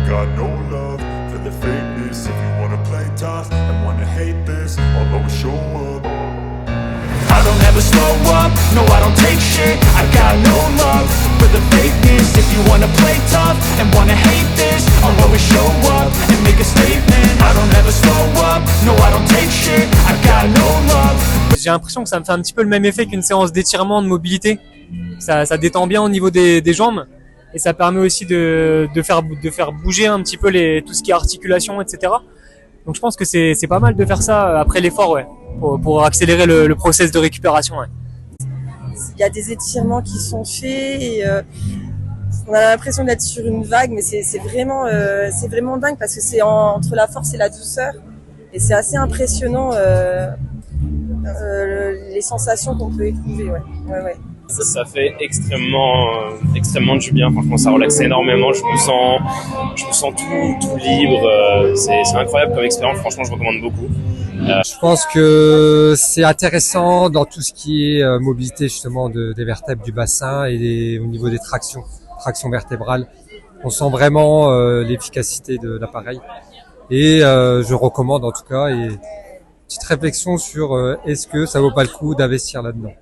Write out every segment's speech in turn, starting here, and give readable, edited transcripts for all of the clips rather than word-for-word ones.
got no love for the fakeness. If you wanna play tough and wanna hate this, I'll always show up. I don't ever slow up, no I don't take shit. I got no love for the fakeness. If you wanna play tough and wanna hate this, I'll always show up and make a statement. I don't ever slow up, no I don't take shit. I got no love. J'ai l'impression que ça me fait un petit peu le même effet qu'une séance d'étirement, de mobilité. Ça détend bien au niveau des jambes et ça permet aussi de faire bouger un petit peu tout ce qui est articulation, etc. Donc je pense que c'est pas mal de faire ça après l'effort, ouais, pour accélérer le process de récupération. Ouais. Il y a des étirements qui sont faits et on a l'impression d'être sur une vague, mais c'est vraiment dingue parce que c'est entre la force et la douceur et c'est assez impressionnant les sensations qu'on peut éprouver. Ouais. Ça fait extrêmement du bien. Franchement, ça relaxe énormément. Je me sens tout libre. C'est incroyable comme expérience. Franchement, je recommande beaucoup. Je pense que c'est intéressant dans tout ce qui est mobilité justement des vertèbres du bassin et au niveau des tractions vertébrales. On sent vraiment l'efficacité de l'appareil et je recommande en tout cas. Et petite réflexion sur est-ce que ça vaut pas le coup d'investir là-dedans.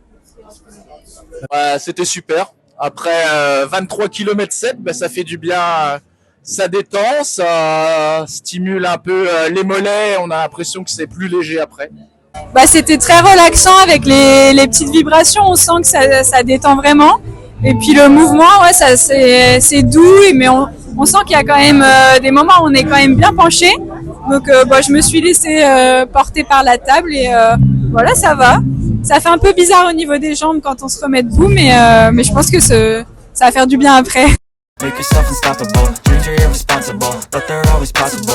C'était super. Après 23 km 7, ça fait du bien, ça détend, ça stimule un peu les mollets, on a l'impression que c'est plus léger après. C'était très relaxant avec les petites vibrations, on sent que ça détend vraiment. Et puis le mouvement, ouais, c'est doux, mais on sent qu'il y a quand même des moments où on est quand même bien penché. Donc je me suis laissée porter par la table et voilà, ça va. Ça fait un peu bizarre au niveau des jambes quand on se remet debout, mais je pense que ça va faire du bien après. Make yourself unstoppable, dreams are irresponsible, but they're always possible.